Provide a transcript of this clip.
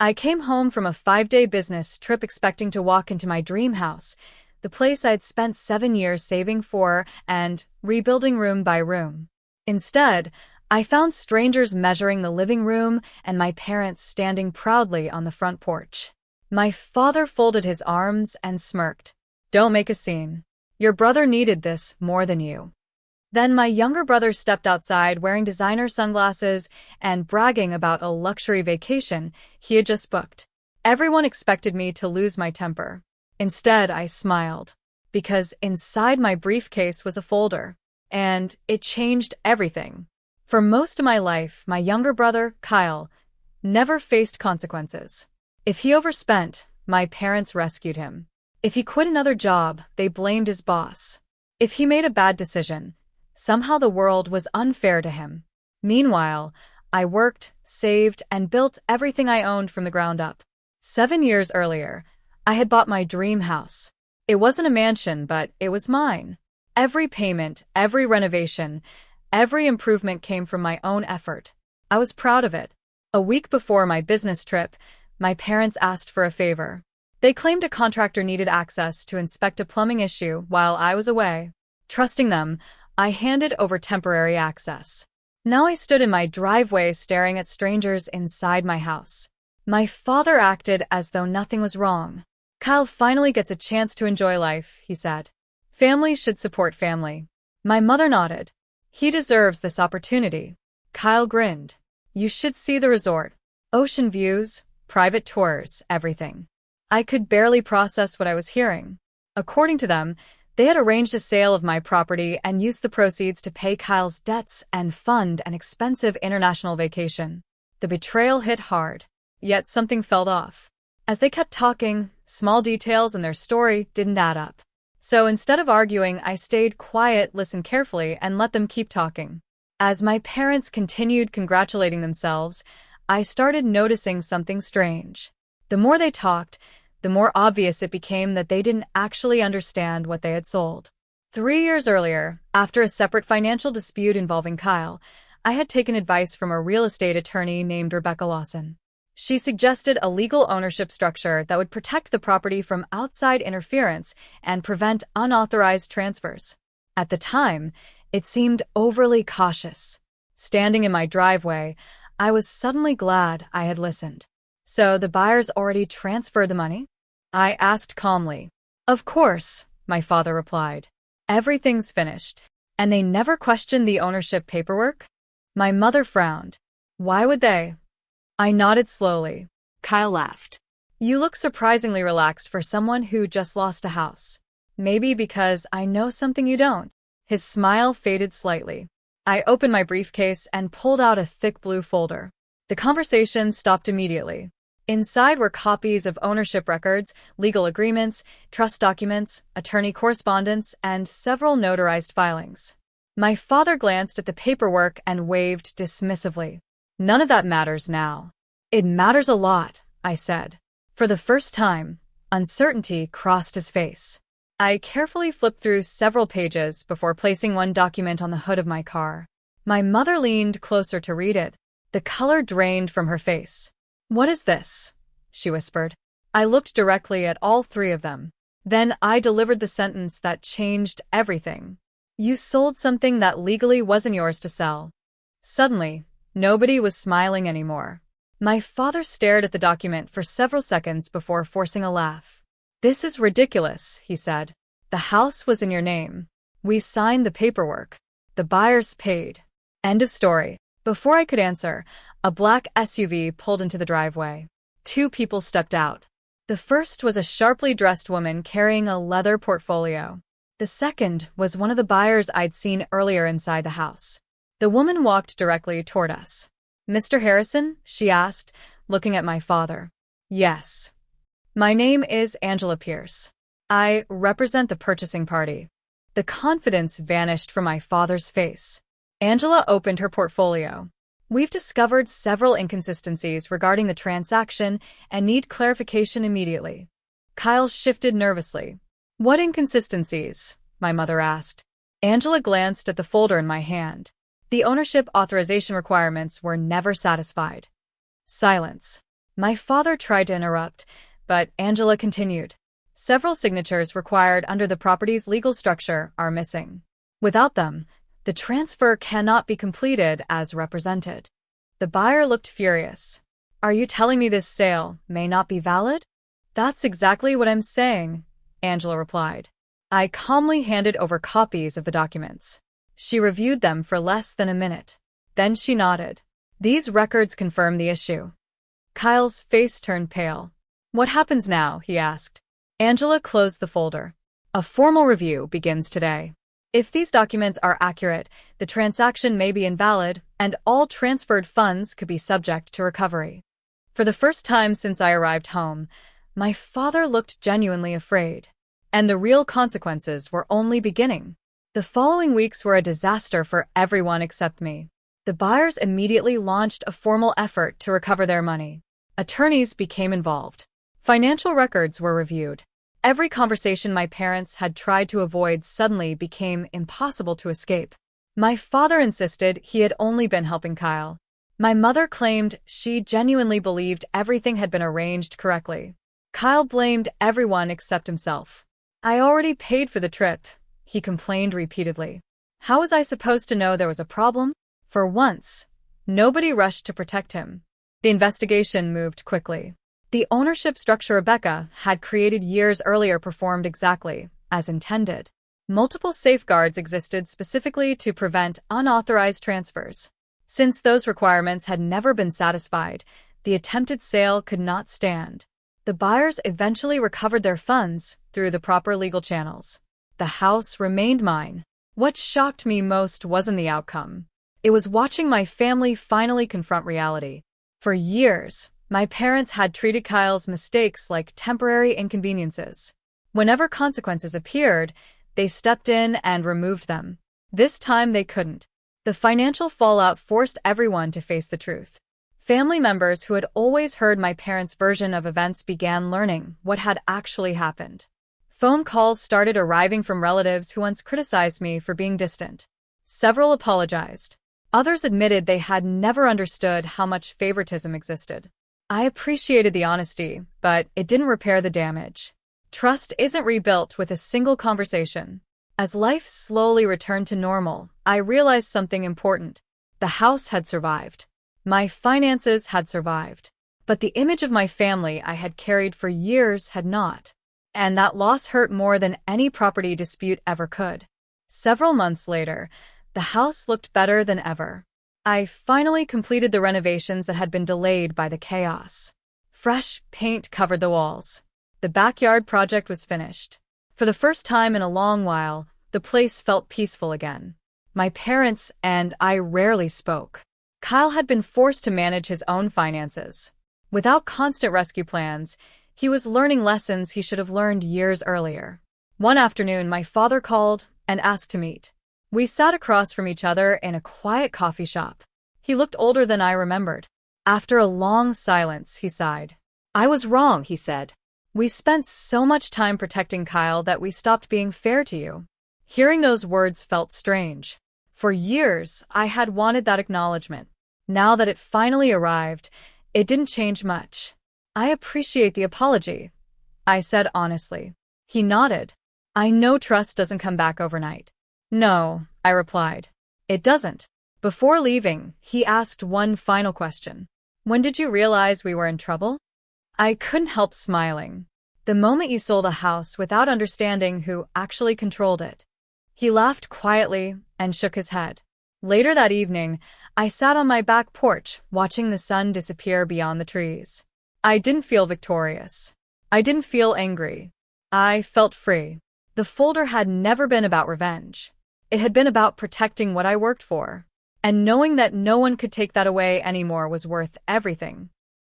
I came home from a 5-day business trip expecting to walk into my dream house, the place I'd spent 7 years saving for and rebuilding room by room. Instead, I found strangers measuring the living room and my parents standing proudly on the front porch. My father folded his arms and smirked. "Don't make a scene. Your brother needed this more than you." Then my younger brother stepped outside wearing designer sunglasses and bragging about a luxury vacation he had just booked. Everyone expected me to lose my temper. Instead, I smiled, because inside my briefcase was a folder, and it changed everything. For most of my life, my younger brother, Kyle, never faced consequences. If he overspent, my parents rescued him. If he quit another job, they blamed his boss. If he made a bad decision, somehow the world was unfair to him. Meanwhile, I worked, saved, and built everything I owned from the ground up. 7 years earlier, I had bought my dream house. It wasn't a mansion, but it was mine. Every payment, every renovation, every improvement came from my own effort. I was proud of it. A week before my business trip, my parents asked for a favor. They claimed a contractor needed access to inspect a plumbing issue while I was away. Trusting them, I handed over temporary access. Now I stood in my driveway staring at strangers inside my house. My father acted as though nothing was wrong. "Kyle finally gets a chance to enjoy life," he said. "Family should support family." My mother nodded. "He deserves this opportunity." Kyle grinned. "You should see the resort. Ocean views, private tours, everything." I could barely process what I was hearing. According to them, they had arranged a sale of my property and used the proceeds to pay Kyle's debts and fund an expensive international vacation. The betrayal hit hard, yet something felt off. As they kept talking, small details in their story didn't add up. So instead of arguing, I stayed quiet, listened carefully, and let them keep talking. As my parents continued congratulating themselves, I started noticing something strange. The more they talked, the more obvious it became that they didn't actually understand what they had sold. 3 years earlier, after a separate financial dispute involving Kyle, I had taken advice from a real estate attorney named Rebecca Lawson. She suggested a legal ownership structure that would protect the property from outside interference and prevent unauthorized transfers. At the time, it seemed overly cautious. Standing in my driveway, I was suddenly glad I had listened. "So the buyers already transferred the money?" I asked calmly. "Of course," my father replied. "Everything's finished." "And they never questioned the ownership paperwork?" My mother frowned. "Why would they?" I nodded slowly. Kyle laughed. "You look surprisingly relaxed for someone who just lost a house. Maybe because I know something you don't." His smile faded slightly. I opened my briefcase and pulled out a thick blue folder. The conversation stopped immediately. Inside were copies of ownership records, legal agreements, trust documents, attorney correspondence, and several notarized filings. My father glanced at the paperwork and waved dismissively. "None of that matters now." "It matters a lot," I said. For the first time, uncertainty crossed his face. I carefully flipped through several pages before placing one document on the hood of my car. My mother leaned closer to read it. The color drained from her face. "What is this?" she whispered. I looked directly at all three of them. Then I delivered the sentence that changed everything. "You sold something that legally wasn't yours to sell." Suddenly, nobody was smiling anymore. My father stared at the document for several seconds before forcing a laugh. "This is ridiculous," he said. "The house was in your name. We signed the paperwork. The buyers paid. End of story." Before I could answer, a black SUV pulled into the driveway. 2 people stepped out. The first was a sharply dressed woman carrying a leather portfolio. The second was one of the buyers I'd seen earlier inside the house. The woman walked directly toward us. "Mr. Harrison?" she asked, looking at my father. "Yes. My name is Angela Pierce. I represent the purchasing party." The confidence vanished from my father's face. Angela opened her portfolio. "We've discovered several inconsistencies regarding the transaction and need clarification immediately." Kyle shifted nervously. "What inconsistencies?" my mother asked. Angela glanced at the folder in my hand. The ownership authorization requirements were never satisfied. Silence. My father tried to interrupt, but Angela continued. Several signatures required under the property's legal structure are missing. Without them, the transfer cannot be completed as represented. The buyer looked furious. Are you telling me this sale may not be valid? That's exactly what I'm saying, Angela replied. I calmly handed over copies of the documents. She reviewed them for less than a minute. Then she nodded. These records confirm the issue. Kyle's face turned pale. What happens now? He asked. Angela closed the folder. A formal review begins today. If these documents are accurate, the transaction may be invalid, and all transferred funds could be subject to recovery. For the first time since I arrived home, my father looked genuinely afraid. And the real consequences were only beginning. The following weeks were a disaster for everyone except me. The buyers immediately launched a formal effort to recover their money. Attorneys became involved. Financial records were reviewed. Every conversation my parents had tried to avoid suddenly became impossible to escape. My father insisted he had only been helping Kyle. My mother claimed she genuinely believed everything had been arranged correctly. Kyle blamed everyone except himself. I already paid for the trip, he complained repeatedly. How was I supposed to know there was a problem? For once, nobody rushed to protect him. The investigation moved quickly. The ownership structure Rebecca had created years earlier performed exactly as intended. Multiple safeguards existed specifically to prevent unauthorized transfers. Since those requirements had never been satisfied, the attempted sale could not stand. The buyers eventually recovered their funds through the proper legal channels. The house remained mine. What shocked me most wasn't the outcome. It was watching my family finally confront reality. For years, my parents had treated Kyle's mistakes like temporary inconveniences. Whenever consequences appeared, they stepped in and removed them. This time they couldn't. The financial fallout forced everyone to face the truth. Family members who had always heard my parents' version of events began learning what had actually happened. Phone calls started arriving from relatives who once criticized me for being distant. Several apologized. Others admitted they had never understood how much favoritism existed. I appreciated the honesty, but it didn't repair the damage. Trust isn't rebuilt with a single conversation. As life slowly returned to normal, I realized something important. The house had survived. My finances had survived. But the image of my family I had carried for years had not. And that loss hurt more than any property dispute ever could. Several months later, the house looked better than ever. I finally completed the renovations that had been delayed by the chaos. Fresh paint covered the walls. The backyard project was finished. For the first time in a long while, the place felt peaceful again. My parents and I rarely spoke. Kyle had been forced to manage his own finances. Without constant rescue plans, he was learning lessons he should have learned years earlier. One afternoon, my father called and asked to meet. We sat across from each other in a quiet coffee shop. He looked older than I remembered. After a long silence, he sighed. I was wrong, he said. We spent so much time protecting Kyle that we stopped being fair to you. Hearing those words felt strange. For years, I had wanted that acknowledgement. Now that it finally arrived, it didn't change much. I appreciate the apology, I said honestly. He nodded. I know trust doesn't come back overnight. No, I replied. It doesn't. Before leaving, he asked one final question. When did you realize we were in trouble? I couldn't help smiling. The moment you sold a house without understanding who actually controlled it. He laughed quietly and shook his head. Later that evening, I sat on my back porch, watching the sun disappear beyond the trees. I didn't feel victorious. I didn't feel angry. I felt free. The folder had never been about revenge. It had been about protecting what I worked for. And knowing that no one could take that away anymore was worth everything.